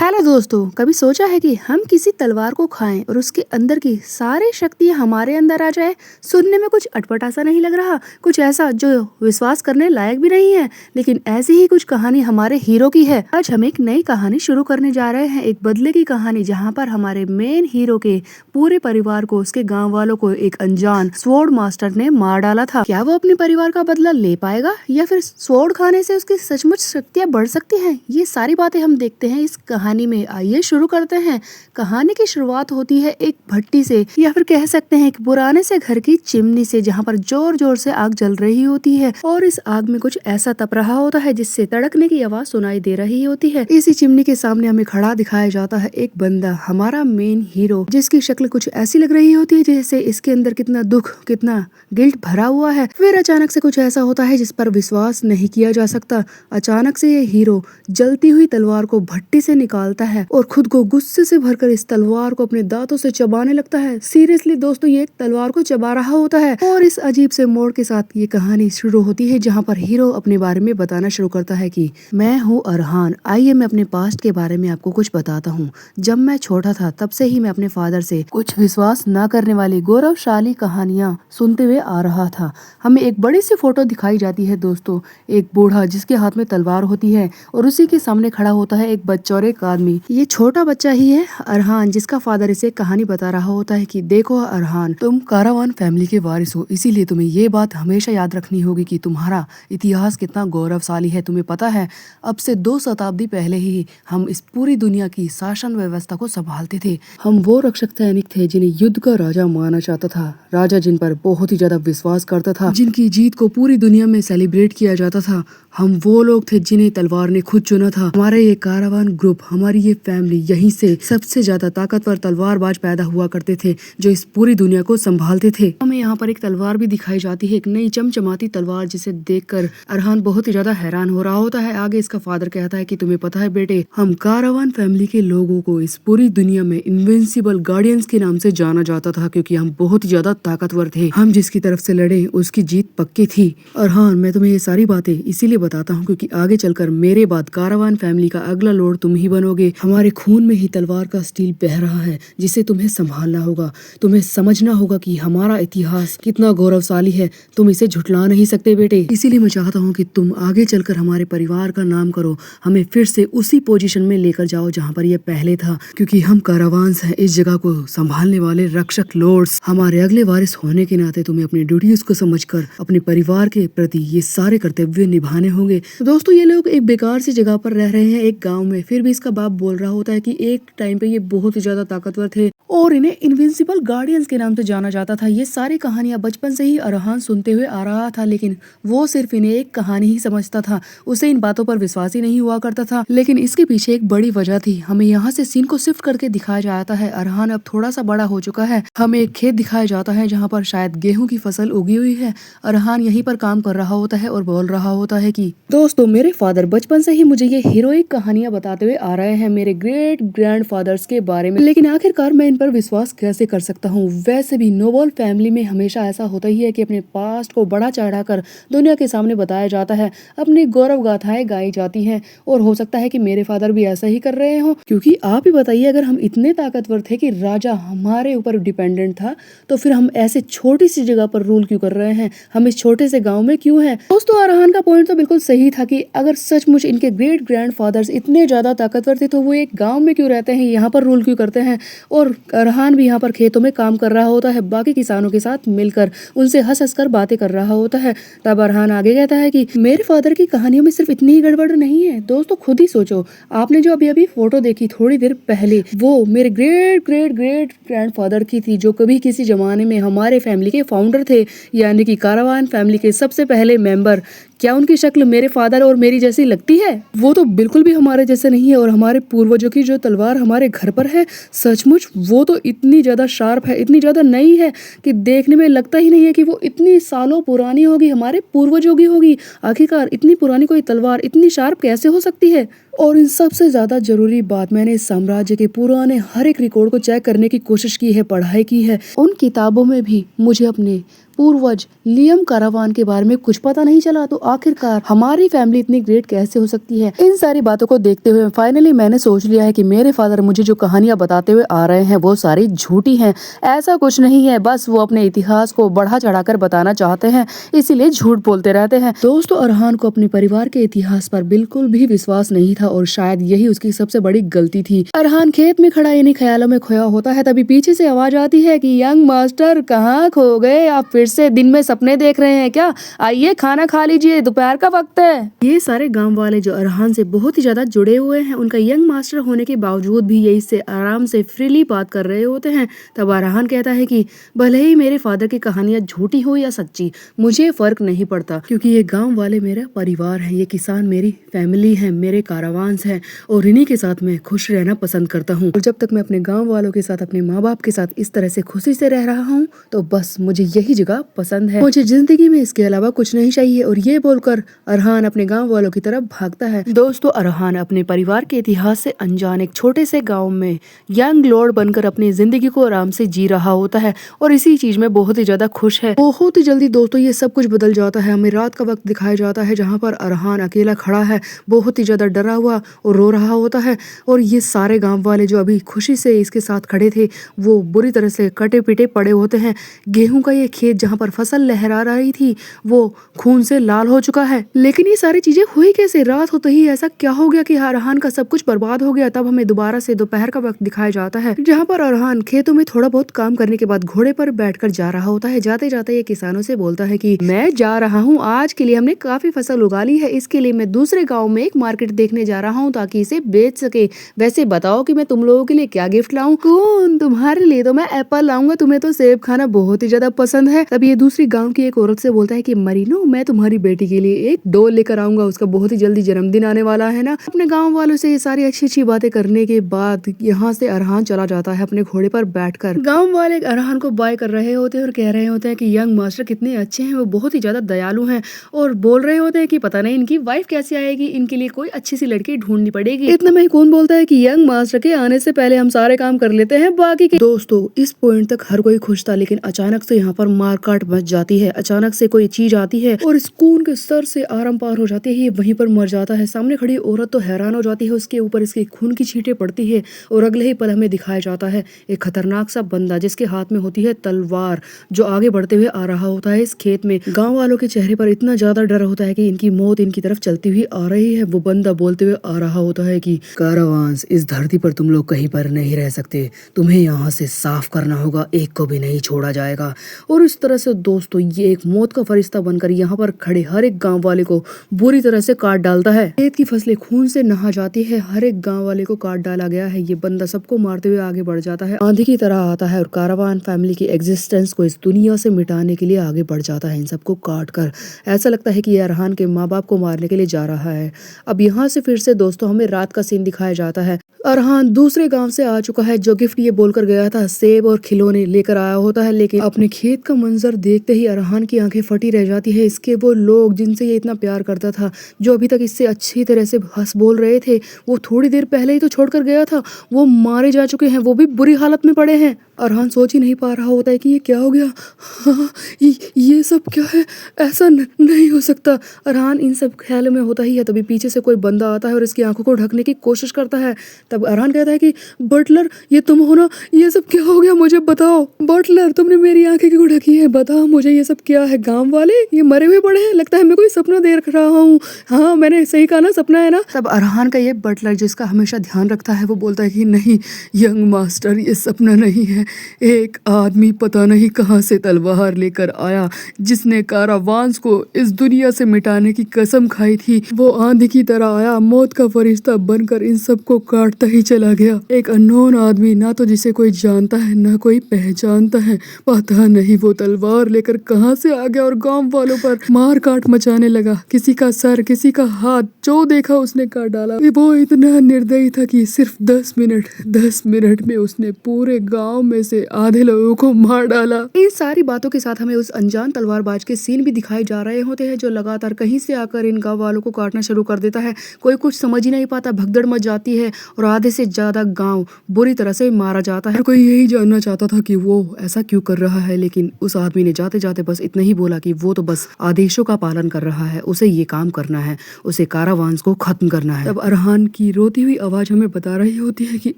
Hello दोस्तों, कभी सोचा है कि हम किसी तलवार को खाएं और उसके अंदर की सारी शक्तियां हमारे अंदर आ जाए। सुनने में कुछ अटपटा सा नहीं लग रहा, कुछ ऐसा जो विश्वास करने लायक भी नहीं है। लेकिन ऐसी ही कुछ कहानी हमारे हीरो की है। आज हम एक नई कहानी शुरू करने जा रहे हैं, एक बदले की कहानी, जहां पर हमारे मेन हीरो के पूरे परिवार को, उसके गाँव वालों को एक अनजान स्वॉर्ड मास्टर ने मार डाला था। क्या वो अपने परिवार का बदला ले पाएगा या फिर स्वॉर्ड खाने से उसकी सचमुच शक्तियां बढ़ सकती हैं? ये सारी बातें हम देखते हैं इस कहानी में। आइए शुरू करते हैं। कहानी की शुरुआत होती है एक भट्टी से, या फिर कह सकते हैं एक पुराने से घर की चिमनी से, जहां पर जोर जोर से आग जल रही होती है और इस आग में कुछ ऐसा तप रहा होता है जिससे तड़कने की आवाज सुनाई दे रही होती है। इसी चिमनी के सामने हमें खड़ा दिखाया जाता है एक बंदा, हमारा मेन हीरो, जिसकी शक्ल कुछ ऐसी लग रही होती है जैसे इसके अंदर कितना दुख, कितना गिल्ट भरा हुआ है। फिर अचानक से कुछ ऐसा होता है जिस पर विश्वास नहीं किया जा सकता। अचानक से ये हीरो जलती हुई तलवार को भट्टी से निकालता है और खुद को गुस्से से भरकर इस तलवार को अपने दांतों से चबाने लगता है। सीरियसली दोस्तों, ये तलवार को चबा रहा होता है। और इस अजीब से मोड़ के साथ ये कहानी शुरू होती है, जहाँ पर हीरो अपने बारे में बताना शुरू करता है कि मैं हूँ अरहान। आइए मैं अपने पास्ट के बारे में आपको कुछ बताता हूँ। जब मैं छोटा था तब से ही मैं अपने फादर से कुछ विश्वास न करने वाली गौरवशाली कहानियां सुनते हुए आ रहा था। हमें एक बड़ी सी फोटो दिखाई जाती है दोस्तों, एक बूढ़ा जिसके हाथ में तलवार होती है और उसी के सामने खड़ा होता है एक बच्चा और एक आदमी। ये छोटा बच्चा ही है अरहान, जिसका फादर इसे कहानी बता रहा होता है कि देखो अरहान, तुम कारावान फैमिली के वारिस हो, इसीलिए तुम्हें ये बात हमेशा याद रखनी होगी कि तुम्हारा इतिहास कितना गौरवशाली है। तुम्हें पता है, अब से 2 शताब्दी पहले ही हम इस पूरी दुनिया की शासन व्यवस्था को संभालते थे। हम वो रक्षक सैनिक थे जिन्हें युद्ध का राजा माना जाता था, राजा जिन पर बहुत ही ज्यादा विश्वास करता था, जिनकी जीत को पूरी दुनिया में सेलिब्रेट किया जाता था। हम वो लोग थे जिन्हें तलवार ने खुद चुना था। हमारा ये कारावान ग्रुप, हमारी ये फैमिली, यहीं से सबसे ज्यादा ताकतवर तलवारबाज पैदा हुआ करते थे जो इस पूरी दुनिया को संभालते थे। हमें यहाँ पर एक तलवार भी दिखाई जाती है, एक नई चमचमाती तलवार, जिसे देखकर अरहान बहुत ही ज्यादा हैरान हो रहा होता है। आगे इसका फादर कहता है कि तुम्हें पता है बेटे, हम कारावान फैमिली के लोगों को इस पूरी दुनिया में इनविंसिबल गार्डियंस के नाम से जाना जाता था, क्योंकि हम बहुत ही ज्यादा ताकतवर थे। हम जिसकी तरफ से लड़े उसकी जीत पक्की थी। अरहान, मैं तुम्हें ये सारी बातें इसीलिए बताता हूँ क्योंकि आगे चलकर मेरे बाद कारावान फैमिली का अगला लॉर्ड तुम ही बनोगे। हमारे खून में ही तलवार का स्टील बह रहा है जिसे तुम्हें संभालना होगा। तुम्हें समझना होगा कि हमारा इतिहास कितना गौरवशाली है, तुम इसे झुठला नहीं सकते बेटे। इसीलिए मैं चाहता हूँ कि तुम आगे चलकर हमारे परिवार का नाम करो, हमें फिर से उसी पोजीशन में लेकर जाओ जहाँ पर यह पहले था, क्योंकि हम कारावांस हैं, इस जगह को संभालने वाले रक्षक लॉर्ड्स। हमारे अगले वारिस होने के नाते तुम्हें अपनी ड्यूटीज को समझकर अपने परिवार के प्रति ये सारे कर्तव्य निभाने होंगे। दोस्तों, ये लोग एक बेकार सी जगह पर रह रहे हैं, एक गांव में। फिर भी इसका बाप बोल रहा होता है कि एक टाइम पे ये बहुत ही ज्यादा ताकतवर थे और इन्हें इनविंसिबल गार्डियंस के नाम से जाना जाता था। ये सारी कहानियां बचपन से ही अरहान सुनते हुए आ रहा था, लेकिन वो सिर्फ इन्हें एक कहानी ही समझता था। उसे इन बातों पर विश्वास ही नहीं हुआ करता था। लेकिन इसके पीछे एक बड़ी वजह थी। हमें यहाँ से सीन को शिफ्ट करके दिखाया जाता है। अरहान अब थोड़ा सा बड़ा हो चुका है। हमें एक खेत दिखाया जाता है जहाँ पर शायद गेहूं की फसल उगी हुई है। अरहान यहीं पर काम कर रहा होता है और बोल रहा होता है कि दोस्तों, मेरे फादर बचपन से ही मुझे ये हीरोइक कहानियां बताते हुए आ रहे हैं मेरे ग्रेट ग्रैंड फादर्स के बारे में, लेकिन आखिरकार मैं इन पर विश्वास कैसे कर सकता हूँ। वैसे भी नोबल फैमिली में हमेशा ऐसा होता ही है कि अपने पास्ट को बढ़ा चढ़ाकर दुनिया के सामने बताया जाता है, अपनी गौरव गाथाएं गाई जाती हैं। और हो सकता है कि मेरे फादर भी ऐसा ही कर रहे हो, क्योंकि आप ही बताइए, अगर हम इतने ताकतवर थे कि राजा हमारे ऊपर डिपेंडेंट था, तो फिर हम ऐसे छोटी सी जगह पर रूल क्यों कर रहे हैं? हम इस छोटे से गाँव में क्यों हैं? दोस्तों, अरहान का पॉइंट तो बिल्कुल सही था कि अगर सचमुच इनके ग्रेट ग्रैंड फादर्स इतने ज्यादा ताकतवर थे तो वो एक गांव में क्यों रहते हैं, यहाँ पर रूल क्यों करते हैं? और अरहान भी यहाँ पर खेतों में काम कर रहा होता है, बाकी किसानों के साथ मिलकर उनसे हंस हंस कर बातें कर रहा होता है। तब अरहान आगे कहता है कि मेरे फादर की कहानियों में सिर्फ इतनी ही गड़बड़ नहीं है। दोस्तों, खुद ही सोचो, आपने जो अभी अभी फोटो देखी थोड़ी देर पहले, वो मेरे great great great grand father की थी, जो कभी किसी जमाने में हमारे फैमिली के फाउंडर थे, यानी कि कारावान फैमिली के सबसे पहले मेंबर। क्या उनकी शक्ल मेरे फादर और मेरी जैसी लगती है? वो तो बिल्कुल भी हमारे जैसे नहीं है। और हमारे पूर्वजों की जो तलवार हमारे घर पर है, सचमुच वो तो इतनी ज्यादा शार्प है, इतनी ज्यादा नई है कि देखने में लगता ही नहीं है कि वो इतनी सालों पुरानी होगी, हमारे पूर्वजों की होगी। आखिरकार इतनी पुरानी कोई तलवार इतनी शार्प कैसे हो सकती है? और इन सबसे ज़्यादा ज़रूरी बात, मैंने इस साम्राज्य के पुराने हर एक रिकॉर्ड को चेक करने की कोशिश की है, पढ़ाई की है। उन किताबों में भी मुझे अपने पूर्वज लियम कारावान के बारे में कुछ पता नहीं चला। तो आखिरकार हमारी फैमिली इतनी ग्रेट कैसे हो सकती है? इन सारी बातों को देखते हुए फाइनली मैंने सोच लिया है कि मेरे फादर मुझे जो कहानियां बताते हुए आ रहे हैं वो सारी झूठी हैं। ऐसा कुछ नहीं है, बस वो अपने इतिहास को बढ़ा चढ़ाकर बताना चाहते हैं, इसीलिए झूठ बोलते रहते हैं। दोस्तों, अरहान को अपने परिवार के इतिहास पर बिल्कुल भी विश्वास नहीं था और शायद यही उसकी सबसे बड़ी गलती थी। अरहान खेत में खड़ा इन्हीं ख्यालों में खोया होता है, तभी पीछे से आवाज आती है कि यंग मास्टर कहाँ खो गए? आप फिर से दिन में सपने देख रहे हैं क्या? आइए खाना खा लीजिए, दोपहर का वक्त है। ये सारे गांव वाले जो अरहान से बहुत ही ज्यादा जुड़े हुए हैं, उनका यंग मास्टर होने के बावजूद भी यही से आराम से फ्रीली बात कर रहे होते हैं। तब अरहान कहता है कि भले ही मेरे फादर की कहानियां झूठी हो या सच्ची, मुझे फर्क नहीं पड़ता, क्योंकि ये गांव वाले मेरा परिवार है, ये किसान मेरी फैमिली है, मेरे कारावांस हैं और इन्हीं के साथ मैं खुश रहना पसंद करता हूँ। और जब तक मैं अपने गाँव वालों के साथ, अपने माँ बाप के साथ इस तरह से खुशी से रह रहा हूँ तो बस मुझे यही जगह पसंद है, मुझे जिंदगी में इसके अलावा कुछ नहीं चाहिए। और ये बोलकर अरहान अपने गांव वालों की तरफ भागता है। दोस्तों, अरहान अपने परिवार के इतिहास से अनजान एक छोटे से गांव में यंग लॉर्ड बनकर अपनी जिंदगी को आराम से जी रहा होता है और इसी चीज में बहुत ही ज्यादा खुश है। बहुत ही जल्दी दोस्तों ये सब कुछ बदल जाता है। हमें रात का वक्त दिखाया जाता है जहाँ पर अरहान अकेला खड़ा है, बहुत ही ज्यादा डरा हुआ और रो रहा होता है। और ये सारे गाँव वाले जो अभी खुशी से इसके साथ खड़े थे वो बुरी तरह से कटे पिटे पड़े होते हैं। गेहूं का ये खेत जहाँ पर फसल लहरा रही थी वो खून से लाल हो चुका है। लेकिन ये सारी चीजें हुई कैसे? रात होते ही ऐसा क्या हो गया कि अरहान का सब कुछ बर्बाद हो गया? तब हमें दोबारा से दोपहर का वक्त दिखाया जाता है जहाँ पर अरहान खेतों में थोड़ा बहुत काम करने के बाद घोड़े पर बैठकर जा रहा होता है। जाते जाते ये किसानों से बोलता है कि मैं जा रहा हूँ, आज के लिए हमने काफी फसल उगा ली है, इसके लिए मैं दूसरे गाँव में एक मार्केट देखने जा रहा हूँ ताकि इसे बेच सके। वैसे बताओ कि मैं तुम लोगों के लिए क्या गिफ्ट लाऊं? कौन? तुम्हारे लिए तो मैं एप्पल लाऊंगा, तुम्हें तो सेब खाना बहुत ही ज्यादा पसंद है। तब ये दूसरी गांव की एक औरत से बोलता है कि मरीनो, मैं तुम्हारी बेटी के लिए एक डॉल लेकर आऊंगा, उसका बहुत ही जल्दी जन्मदिन आने वाला है ना। अपने गांव वालों से ये सारी अच्छी अच्छी बातें करने के बाद यहाँ से अरहान चला जाता है अपने घोड़े पर बैठकर। गांव वाले अरहान को बाय कर रहे होते हैं और कह रहे होते हैं कि यंग मास्टर कितने अच्छे हैं, वो बहुत ही ज्यादा दयालु हैं, और बोल रहे होते हैं कि पता नहीं इनकी वाइफ कैसे आएगी, इनके लिए कोई अच्छी सी लड़की ढूंढनी पड़ेगी। इतना में कौन बोलता है कि यंग मास्टर के आने से पहले हम सारे काम कर लेते हैं बाकी के। दोस्तों, इस पॉइंट तक हर कोई खुश था, लेकिन अचानक से यहाँ पर मारकाट मच जाती है। अचानक से कोई चीज आती है और स्कून के सर से आरम पार हो जाती है, ये वहीं पर मर जाता है। सामने खड़ी औरत तो हैरान हो जाती है, उसके ऊपर इसके खून की छींटें पड़ती है और अगले ही पल हमें दिखाया जाता है एक खतरनाक सा बंदा जिसके हाथ में होती है तलवार, जो आगे बढ़ते हुए आ रहा होता है इस खेत में। गाँव वालों के चेहरे पर इतना ज्यादा डर होता है कि इनकी मौत इनकी तरफ चलती हुई आ रही है। वो बंदा बोलते हुए आ रहा होता है कि कारावांस, इस धरती पर तुम लोग कहीं पर नहीं रह सकते, तुम्हें यहाँ से साफ करना होगा, एक को भी नहीं छोड़ा जाएगा। और इस तरह से दोस्तों ये एक मौत का फरिश्ता बनकर यहाँ पर खड़े हर एक गांव वाले को बुरी तरह से काट डालता है। खेत की फसलें खून से नहा जाती है, हर एक गांव वाले को काट डाला गया है। ये बंदा सबको मारते हुए आगे बढ़ जाता है, आंधी की तरह आता है और कारावान फैमिली की एग्जिस्टेंस को इस दुनिया से मिटाने के लिए आगे बढ़ जाता है, इन सबको काट कर। ऐसा लगता है कि ये अरहान के माँ बाप को मारने के लिए जा रहा है। अब यहाँ से फिर से दोस्तों हमें रात का सीन दिखाया जाता है। अरहान दूसरे गांव से आ चुका है, जो गिफ्ट ये बोलकर गया था सेब और खिलौने लेकर आया होता है, लेकिन अपने खेत का मंजर देखते ही अरहान की आंखें फटी रह जाती है। इसके वो लोग जिनसे ये इतना प्यार करता था, जो अभी तक इससे अच्छी तरह से हंस बोल रहे थे, वो थोड़ी देर पहले ही तो छोड़कर गया था, वो मारे जा चुके हैं, वो भी बुरी हालत में पड़े हैं। अरहान सोच ही नहीं पा रहा होता है कि ये क्या हो गया। हाँ, ये सब क्या है? ऐसा नहीं हो सकता। अरहान इन सब ख्यालों में होता ही है, तभी पीछे से कोई बंदा आता है और इसकी आंखों को ढकने की कोशिश करता है। तब अरहान कहता है कि बटलर, ये तुम हो ना? ये सब क्या हो गया, मुझे बताओ। बटलर, तुमने मेरी आंखें क्यों ढकी है? बताओ मुझे ये सब क्या है? गांव वाले ये मरे हुए पड़े हैं, लगता है मैं कोई सपना देख रहा हूँ। हाँ, मैंने सही कहा ना, सपना है ना? तब अरहान का ये बटलर जो इसका हमेशा ध्यान रखता है वो बोलता है कि नहीं यंग मास्टर, ये सपना नहीं है। एक आदमी पता नहीं कहाँ से तलवार लेकर आया, जिसने कारावांस को इस दुनिया से मिटाने की कसम खाई थी। वो आंधी की तरह आया, मौत का फरिश्ता बनकर इन सबको काटता ही चला गया। एक अननोन आदमी, ना तो जिसे कोई जानता है ना कोई पहचानता है। पता नहीं वो तलवार लेकर कहाँ से आ गया और गांव वालों पर मार काट मचाने लगा। किसी का सर, किसी का हाथ, जो देखा उसने काट डाला। वो इतना निर्दयी था कि सिर्फ 10 मिनट में उसने पूरे गांव में में से आधे लोगों को मार डाला। इन सारी बातों के साथ हमें उस अनजान तलवारबाज के सीन भी दिखाए जा रहे होते हैं, जो लगातार कहीं से आकर इन गाँव वालों को काटना शुरू कर देता है। कोई कुछ समझ ही नहीं पाता, भगदड़ मच जाती है और आधे से ज्यादा गाँव बुरी तरह से मारा जाता है। कोई यही जानना चाहता था कि वो ऐसा क्यों कर रहा है, लेकिन उस आदमी ने जाते जाते बस इतना ही बोला कि वो तो बस आदेशों का पालन कर रहा है, उसे ये काम करना है, उसे कारावांस को खत्म करना है। तब अरहान की रोती हुई आवाज हमें बता रही होती है कि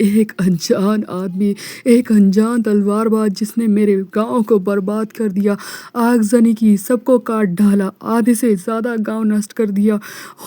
एक अनजान आदमी, एक अनजान तलवारबाज जिसने मेरे गांव को बर्बाद कर दिया, आगजनी की, सबको काट डाला, आधे से ज्यादा गांव नष्ट कर दिया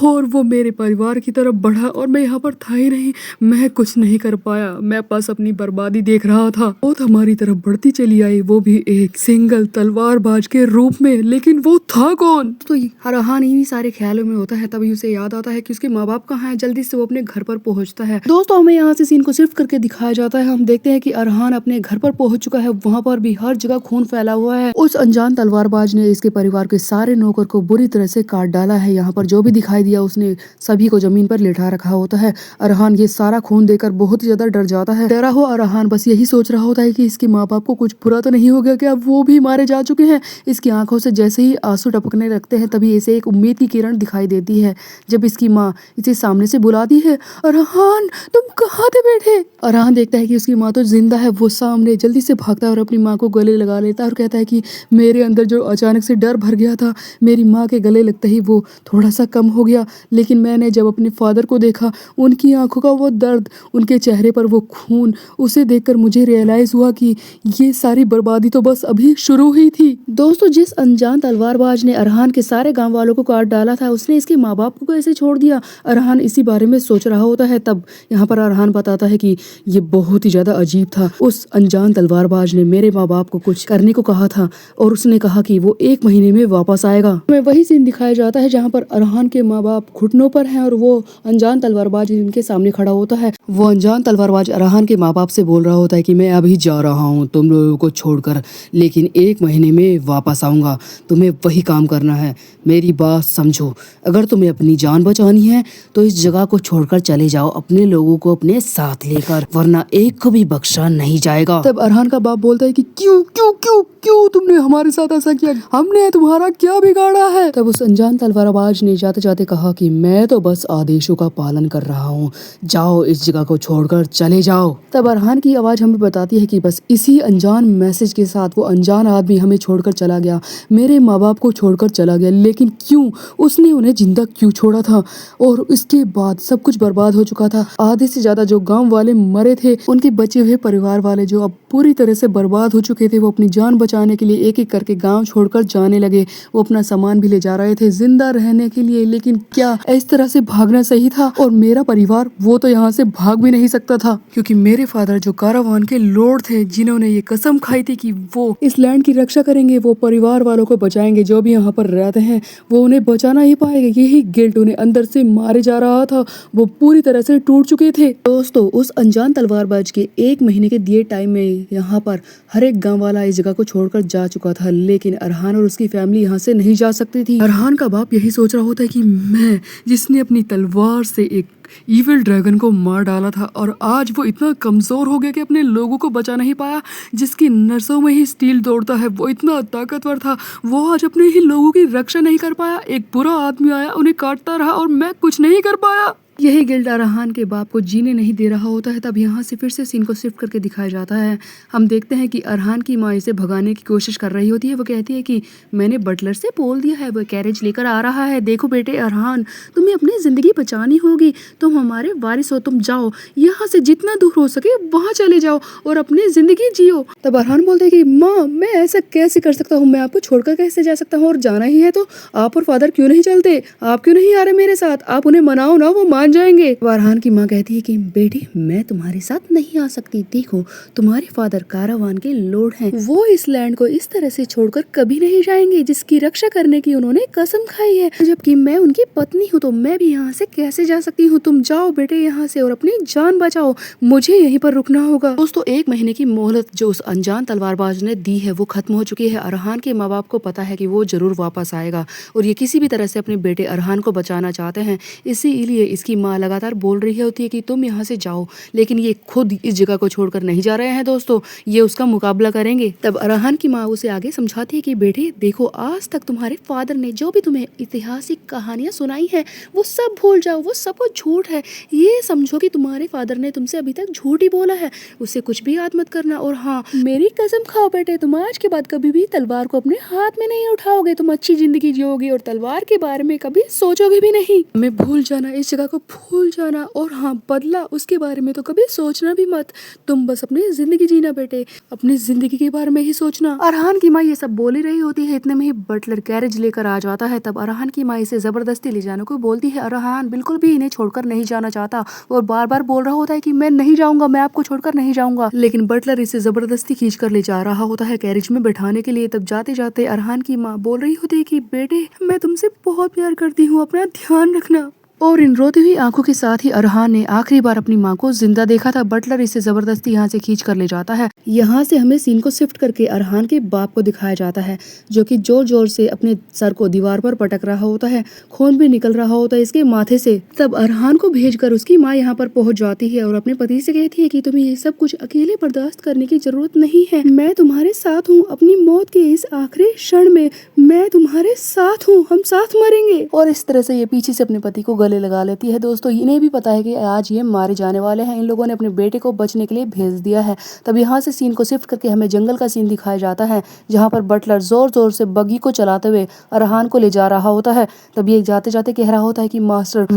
और वो मेरे परिवार की तरफ बढ़ा और मैं यहाँ पर था ही नहीं, मैं कुछ नहीं कर पाया, मैं बस अपनी बर्बादी देख रहा था। वो हमारी तरफ बढ़ती चली आई, वो भी एक सिंगल तलवारबाज के रूप में, लेकिन वो था कौन? तो अरहान इन्हीं सारे ख्यालों में होता है, तभी उसे याद आता है कि उसके माँ बाप कहाँ हैं। जल्दी से वो अपने घर पर पहुंचता है। दोस्तों हमें यहाँ से सीन को शिफ्ट करके दिखाया जाता है। हम देखते हैं कि अरहान अपने घर पर पहुंच चुका है, वहाँ पर भी हर जगह खून फैला हुआ है। उस अनजान तलवारबाज ने इसके परिवार के सारे नौकर को बुरी तरह से काट डाला है। यहाँ पर जो भी दिखाई दिया उसने सभी को जमीन पर लेटा रखा होता है। अरहान ये सारा खून देखकर बहुत ही ज्यादा डर जाता है। डरा हुआ अरहान बस यही सोच रहा होता है कि इसके माँ बाप को कुछ बुरा तो नहीं हो गया, क्या वो भी मारे जा चुके हैं। इसकी आंखों से जैसे ही आंसू टपकने लगते हैं, तभी इसे एक उम्मीद की किरण दिखाई देती है जब इसकी माँ इसे सामने से बुलाती है, अरहान तुम कहाँ थे बेटे? अरहान देखता है कि उसकी माँ तो जिंदा है। वो सामने जल्दी से भागता है और अपनी माँ को गले लगा लेता है और कहता है कि मेरे अंदर जो अचानक से डर भर गया था, मेरी माँ के गले लगते ही वो थोड़ा सा कम हो गया, लेकिन मैंने जब अपने फादर को देखा, उनकी आंखों का वो दर्द, उनके चेहरे पर वो खून, उसे देखकर मुझे रियलाइज हुआ कि ये सारी बर्बादी तो बस अभी शुरू ही थी। दोस्तों जिस अनजान तलवारबाज ने अरहान के सारे गांव वालों को काट डाला था, उसने इसके माँ बाप को कैसे छोड़ दिया? अरहान इसी बारे में सोच रहा होता है। तब यहाँ पर अरहान बताता है कि ये बहुत ही ज्यादा अजीब था। उस अनजान तलवारबाज ने मेरे माँ बाप को कुछ करने को कहा था और उसने कहा कि वो 1 महीने में वापस आएगा। हमें वही सीन दिखाया जाता है जहाँ पर अरहान के माँ बाप घुटनों पर हैं और वो अनजान तलवारबाज इनके सामने खड़ा होता है। वो अनजान तलवारबाज अरहान के माँ बाप से बोल रहा होता है कि मैं अभी जा रहा हूँ तुम लोगों को छोड़कर, लेकिन 1 महीने में वापस आऊंगा। तुम्हें वही काम करना है, मेरी बात समझो। अगर तुम्हें अपनी जान बचानी है तो इस जगह को छोड़कर चले जाओ, अपने लोगों को अपने साथ लेकर, वरना एक को भी बख्शा नहीं जाएगा। तब अरहान का बाप बोलता है कि क्यों क्यों क्यों क्यों तुमने हमारे साथ ऐसा किया? हमने तुम्हारा क्या बिगाड़ा है? तब उस अनजान तलवारबाज ने जाते जाते कहा कि मैं तो बस आदेशों का पालन कर रहा हूँ, जाओ इस जगह को छोड़कर चले जाओ। तब अरहान की आवाज हमें बताती है कि बस इसी अनजान मैसेज के साथ वो अनजान आदमी हमें छोड़कर चला गया, मेरे माँ बाप को छोड़कर चला गया, लेकिन क्यों? उसने उन्हें जिंदा क्यों छोड़ा था? और इसके बाद सब कुछ बर्बाद हो चुका था। आधे से ज्यादा जो गांव वाले मरे थे, उनके बचे हुए परिवार वाले जो अब पूरी तरह से बर्बाद हो चुके थे, वो अपनी जान बचाने के लिए एक एक करके गांव छोड़कर जाने लगे। वो अपना सामान भी ले जा रहे थे जिंदा रहने के लिए, लेकिन क्या इस तरह से भागना सही था? और मेरा परिवार वो तो यहाँ से भाग भी नहीं सकता था, क्योंकि मेरे फादर जो कारावान के लॉर्ड थे, जिन्होंने ये कसम खाई थी कि वो इस लैंड की रक्षा करेंगे, वो परिवार वालों को बचाएंगे, जो भी यहाँ पर रहते हैं वो उन्हें बचा नहीं पाएंगे। यही गिल्ट उन्हें अंदर से मारे जा रहा था। वो पूरी तरह से टूट चुके थे। दोस्तों उस अनजान तलवारबाज के 1 महीने के दिए टाइम में यहाँ पर हर एक गाँव वाला इस जगह को छोड़कर जा चुका था, लेकिन अरहान और उसकी फैमिली यहाँ से नहीं जा सकती थी। अरहान का बाप यही सोच रहा होता है कि मैं, जिसने अपनी तलवार से एक ईविल ड्रैगन को मार डाला था, और आज वो इतना कमजोर हो गया कि अपने लोगों को बचा नहीं पाया, जिसकी नसों में ही स्टील दौड़ता है, वो इतना ताकतवर था, वो आज अपने ही लोगों की रक्षा नहीं कर पाया। एक बुरा आदमी आया, उन्हें काटता रहा और मैं कुछ नहीं कर पाया। यही गिल्ट अरहान के बाप को जीने नहीं दे रहा होता है। तब यहाँ से फिर से सीन को शिफ्ट करके दिखाया जाता है। हम देखते हैं कि अरहान की माँ इसे भगाने की कोशिश कर रही होती है। वो कहती है कि मैंने बटलर से बोल दिया है, वो कैरेज लेकर आ रहा है। देखो बेटे अरहान, तुम्हें अपनी ज़िंदगी बचानी होगी, तुम हमारे वारिस हो, तुम जाओ यहाँ से, जितना दूर हो सके वहाँ चले जाओ और अपनी ज़िंदगी जियो। तब अरहान बोलते हैं कि माँ मैं ऐसा कैसे कर सकता हूँ, मैं आपको छोड़कर कैसे जा सकता हूँ, और जाना ही है तो आप और फादर क्यों नहीं चलते, आप क्यों नहीं आ रहे मेरे साथ, आप उन्हें मनाओ ना, वो जाएंगे। अरहान की माँ कहती है कि बेटी मैं तुम्हारे साथ नहीं आ सकती, देखो तुम्हारे फादर कारावान के लॉर्ड हैं, वो इस लैंड को इस तरह से छोड़कर कभी नहीं जाएंगे जिसकी रक्षा करने की उन्होंने कसम खाई है, जबकि मैं उनकी पत्नी हूँ, तो मैं भी यहाँ से कैसे जा सकती हूँ। तुम जाओ बेटे यहाँ से और अपनी जान बचाओ, मुझे यहीं पर रुकना होगा। दोस्तों 1 महीने की मोहलत जो उस अनजान तलवारबाज ने दी है वो खत्म हो चुकी है। अरहान के माँ बाप को पता है कि वो जरूर वापस आएगा और ये किसी भी तरह से अपने बेटे अरहान को बचाना चाहते हैं, इसीलिए इसकी की माँ लगातार बोल रही होती है कि तुम यहाँ से जाओ, लेकिन ये खुद इस जगह को छोड़कर नहीं जा रहे हैं दोस्तों, ये उसका मुकाबला करेंगे। तब अरहान की माँ उसे आगे समझाती है कि बेटे देखो, आज तक तुम्हारे फादर ने जो भी तुम्हें ऐतिहासिक कहानियां सुनाई है वो सब भूल जाओ, वो सब कुछ झूठ है। ये समझो कि तुम्हारे फादर ने तुमसे अभी तक झूठ ही बोला है, उससे कुछ भी याद मत करना। और हाँ, मेरी कसम खाओ बेटे, तुम आज के बाद कभी भी तलवार को अपने हाथ में नहीं उठाओगे, तुम अच्छी जिंदगी जियोगे और तलवार के बारे में कभी सोचोगे भी नहीं। मैं भूल जाना, इस जगह को भूल जाना, और हाँ बदला, उसके बारे में तो कभी सोचना भी मत। तुम बस अपनी जिंदगी जीना बेटे, अपनी जिंदगी के बारे में ही सोचना। अरहान की माँ ये सब बोल ही रही होती है, इतने में ही बटलर कैरेज लेकर आ जाता है। तब अरहान की माँ इसे जबरदस्ती ले जाने को बोलती है। अरहान बिल्कुल भी इन्हें छोड़कर नहीं जाना चाहता और बार बार बोल रहा होता है कि मैं नहीं जाऊंगा, मैं आपको छोड़कर नहीं जाऊंगा, लेकिन बटलर इसे जबरदस्ती खींच कर ले जा रहा होता है कैरेज में बैठाने के लिए। तब जाते जाते अरहान की माँ बोल रही होती है कि बेटे मैं तुमसे बहुत प्यार करती हूँ, अपना ध्यान रखना। और इन रोती हुई आंखों के साथ ही अरहान ने आखिरी बार अपनी माँ को जिंदा देखा था। बटलर इसे जबरदस्ती यहाँ से खींच कर ले जाता है। यहाँ से हमें सीन को शिफ्ट करके अरहान के बाप को दिखाया जाता है, जो कि जोर जोर से अपने सर को दीवार पर पटक रहा होता है, खून भी निकल रहा होता है इसके माथे से। तब अरहान को भेजकर उसकी माँ यहाँ पर पहुंच जाती है और अपने पति से कहती है कि तुम्हें ये सब कुछ अकेले बर्दाश्त करने की जरूरत नहीं है, मैं तुम्हारे साथ हूँ, अपनी मौत के इस आखिरी क्षण में मैं तुम्हारे साथ हूँ, हम साथ मरेंगे। और इस तरह से ये पीछे से अपने पति को गले लगा लेती है। दोस्तों इन्हें भी पता है कि आज ये मारे जाने वाले हैं, इन लोगों ने अपने बेटे को बचने के लिए भेज दिया है। तब यहाँ से सीन को शिफ्ट करके हमें जंगल का सीन दिखाया जाता है, जहाँ पर बटलर जोर जोर से बग्गी को चलाते हुए अरहान को ले जा रहा होता है। तब ये जाते जाते कह रहा होता है कि मास्टर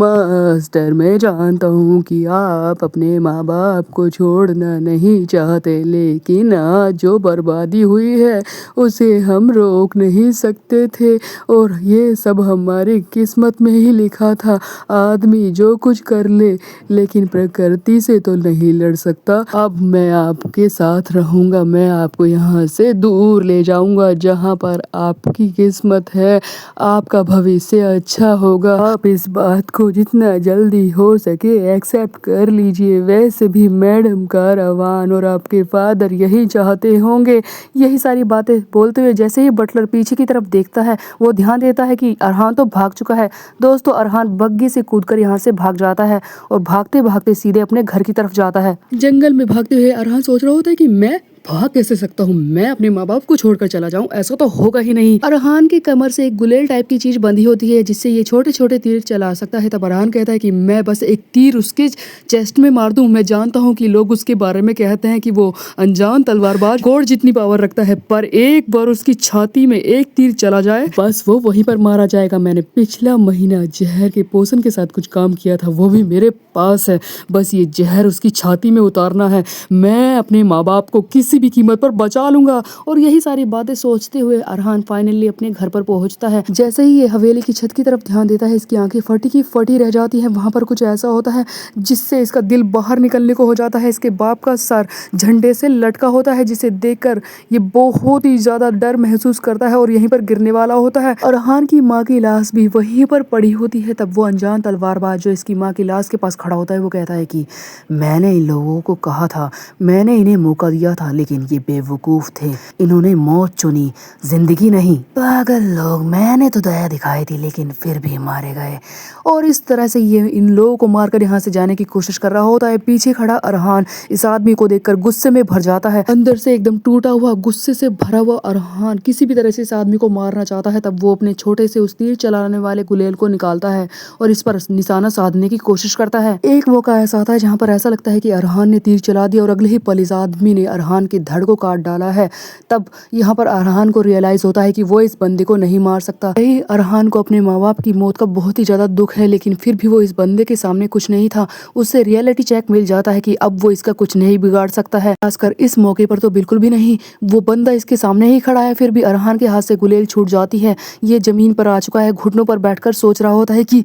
मैं जानता हूँ कि आप अपने माँ बाप को छोड़ना नहीं चाहते, लेकिन आज जो बर्बादी हुई है उसे हम रोक नहीं सकते थे, और ये सब हमारी किस्मत में ही लिखा था। आदमी जो कुछ कर ले लेकिन प्रकृति से तो नहीं लड़ सकता। अब मैं आपके साथ रहूंगा, मैं आपको यहाँ से दूर ले जाऊंगा जहाँ पर आपकी किस्मत है, आपका भविष्य अच्छा होगा। आप इस बात को जितना जल्दी हो सके एक्सेप्ट कर लीजिए। वैसे भी मैडम कारवान और आपके फादर यही चाहते होंगे। यही सारी बातें बोलते हुए जैसे ही बटलर पीछे की तरफ देखता है, वो ध्यान देता है कि अरहान तो भाग चुका है। दोस्तों अरहान बग्गी से कूदकर यहाँ से भाग जाता है और भागते भागते सीधे अपने घर की तरफ जाता है। जंगल में भागते हुए अरहान सोच रहा होता है कि मैं भाग कैसे सकता हूँ, मैं अपने माँ बाप को छोड़कर चला जाऊँ, ऐसा तो होगा ही नहीं। अरहान के कमर से एक गुलेल टाइप की चीज बंधी होती है जिससे ये छोटे छोटे तीर चला सकता है। तब अरहान कहता है कि मैं बस एक तीर उसके चेस्ट में मार दूं। मैं जानता हूँ कि लोग उसके बारे में कहते हैं कि वो अनजान तलवारबाज घोड़ जितनी पावर रखता है, पर एक बार उसकी छाती में एक तीर चला जाए बस वो वहीं पर मारा जाएगा। मैंने पिछला महीना जहर के पोषण के साथ कुछ काम किया था, वो भी मेरे पास है, बस ये जहर उसकी छाती में उतारना है। मैं अपने माँ बाप को किसी भी कीमत पर बचा लूंगा। और यही सारी बातें सोचते हुए अरहान फाइनली अपने घर पर पहुंचता है। जैसे ही ये हवेली की छत की तरफ ध्यान देता है, इसकी आंखें फटी की फटी रह जाती है। वहां पर कुछ ऐसा होता है जिससे इसका दिल बाहर निकलने को हो जाता है। इसके बाप का सर झंडे से लटका होता है, जिसे देखकर ये बहुत ही ज्यादा डर महसूस करता है और यहीं पर गिरने वाला होता है। अरहान की माँ की लाश भी वहीं पर पड़ी होती है। तब वो अनजान तलवारबाज जो इसकी माँ की लाश के पास खड़ा होता है, वो कहता है कि मैंने इन लोगों को कहा था, मैंने इन्हें मौका दिया था, लेकिन ये बेवकूफ थे, इन्होंने मौत चुनी, जिंदगी नहीं। पागल लोग, मैंने तो दया दिखाई थी लेकिन फिर भी मारे गए। और इस तरह से ये इन लोगों को मारकर यहाँ से जाने की कोशिश कर रहा होता है। पीछे खड़ा अरहान इस आदमी को देखकर गुस्से में भर जाता है। अंदर से एकदम टूटा हुआ गुस्से से भरा हुआ अरहान किसी भी तरह से इस आदमी को मारना चाहता है। तब वो अपने छोटे से उस तीर चलाने वाले गुलेल को निकालता है और इस पर निशाना साधने की कोशिश करता है। एक मौका ऐसा आता है जहाँ पर ऐसा लगता है कि अरहान ने तीर चला दिया और अगले ही पल इस आदमी ने अरहान की धड़ को काट डाला है। तब यहाँ पर अरहान को रियलाइज होता है कि वो इस बंदे को नहीं मार सकता। अरहान को अपने माँ बाप की मौत का बहुत ही ज्यादा दुख है, लेकिन फिर भी वो इस बंदे के सामने कुछ नहीं था। उससे रियलिटी चेक मिल जाता है कि अब वो इसका कुछ नहीं बिगाड़ सकता है। खासकर इस मौके पर तो बिल्कुल भी नहीं। वो बंदा इसके सामने ही खड़ा है, फिर भी अरहान के हाथ से गुलेल छूट जाती है। ये जमीन पर आ चुका है, घुटनों पर बैठकर सोच रहा होता है कि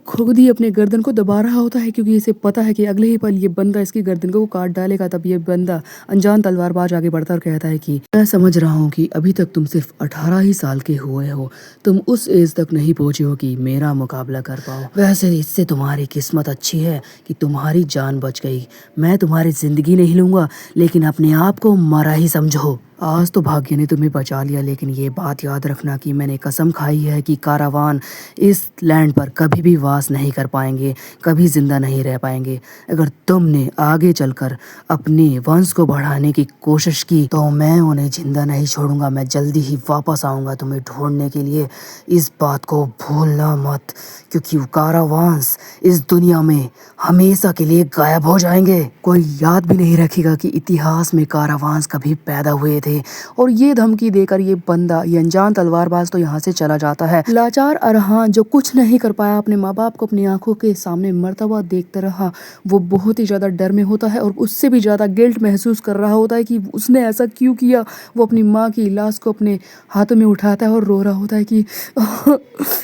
खुद ही अपने गर्दन को दबा रहा होता है, क्योंकि इसे पता है कि अगले ही पल ये बंदा इसकी गर्दन को काट डालेगा। तब ये बंदा अनजान तलवारबाज आगे बढ़ता और कहता है कि मैं समझ रहा हूँ कि अभी तक तुम सिर्फ 18 ही साल के हुए हो, तुम उस एज तक नहीं पहुंचे हो कि मेरा मुकाबला कर पाओ। वैसे इससे तुम्हारी किस्मत अच्छी है कि तुम्हारी जान बच गई। मैं तुम्हारी जिंदगी नहीं लूंगा, लेकिन अपने आप को मरा ही समझो। आज तो भाग्य ने तुम्हें बचा लिया, लेकिन ये बात याद रखना कि मैंने कसम खाई है कि कारावान इस लैंड पर कभी भी वास नहीं कर पाएंगे, कभी ज़िंदा नहीं रह पाएंगे। अगर तुमने आगे चलकर अपने वंश को बढ़ाने की कोशिश की तो मैं उन्हें ज़िंदा नहीं छोड़ूंगा। मैं जल्दी ही वापस आऊँगा तुम्हें ढूंढने के लिए। इस बात को भूलना मत, क्योंकि कारावांस इस दुनिया में हमेशा के लिए गायब हो जाएंगे। कोई याद भी नहीं रखेगा कि इतिहास में कारावांस कभी पैदा हुए थे। और ये धमकी देकर ये बंदा, ये अनजान तलवारबाज तो यहाँ से चला जाता है। लाचार अरहान जो कुछ नहीं कर पाया, अपने माँ बाप को अपनी आंखों के सामने मरता हुआ देखता रहा, वो बहुत ही ज़्यादा डर में होता है और उससे भी ज़्यादा गिल्ट महसूस कर रहा होता है कि उसने ऐसा क्यों किया। वो अपनी माँ की लाश को अपने हाथों में उठाता है और रो रहा होता है कि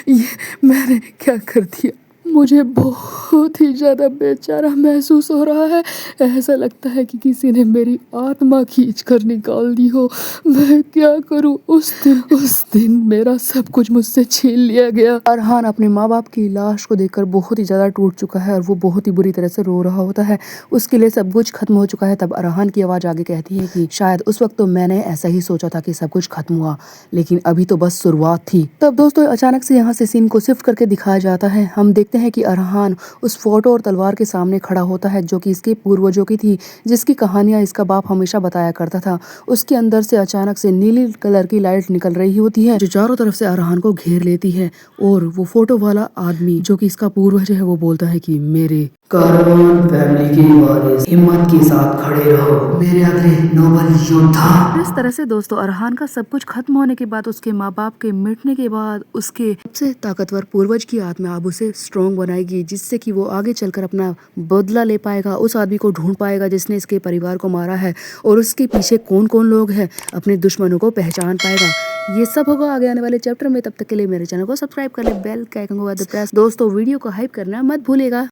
ये मैंने क्या कर दिया। मुझे बहुत ही ज़्यादा बेचारा महसूस हो रहा है। ऐसा लगता है कि किसी ने मेरी आत्मा खींच कर निकाल दी हो। मैं क्या करूं। उस दिन मेरा सब कुछ मुझसे छीन लिया गया। अरहान अपने माँ बाप की लाश को देखकर बहुत ही ज़्यादा टूट चुका है और वो बहुत ही बुरी तरह से रो रहा होता है। उसके लिए सब कुछ खत्म हो चुका है। तब अरहान की आवाज़ आगे कहती है कि शायद उस वक्त तो मैंने ऐसा ही सोचा था कि सब कुछ खत्म हुआ, लेकिन अभी तो बस शुरुआत थी। तब दोस्तों अचानक से यहाँ से सीन को शिफ्ट करके दिखाया जाता है। हम देखते हैं कि अरहान उस फोटो और तलवार के सामने खड़ा होता है जो कि इसके पूर्वजों की थी, जिसकी कहानियां इसका बाप हमेशा बताया करता था। उसके अंदर से अचानक से नीली कलर की लाइट निकल रही होती है जो चारों तरफ से अरहान को घेर लेती है। और वो फोटो वाला आदमी जो कि इसका पूर्वज है वो बोलता है कि मेरे कारवान फैमिली के वारिस हिम्मत के साथ खड़े रहो, मेरे अगले नोबल योद्धा। इस तरह से दोस्तों अरहान का सब कुछ खत्म होने के बाद, उसके माँ बाप के मिटने के बाद, उसके सबसे ताकतवर पूर्वज की आत्मा अब उसे स्ट्रॉन्ग बनाएगी, जिससे कि वो आगे चलकर अपना बदला ले पाएगा, उस आदमी को ढूंढ पाएगा जिसने इसके परिवार को मारा है, और उसके पीछे कौन कौन लोग हैं, अपने दुश्मनों को पहचान पाएगा। ये सब होगा आगे आने वाले चैप्टर में। तब तक के लिए मेरे चैनल को सब्सक्राइब कर ले, बेल का आइकन को प्रेस। दोस्तों वीडियो को हाइप करना मत भूलिएगा।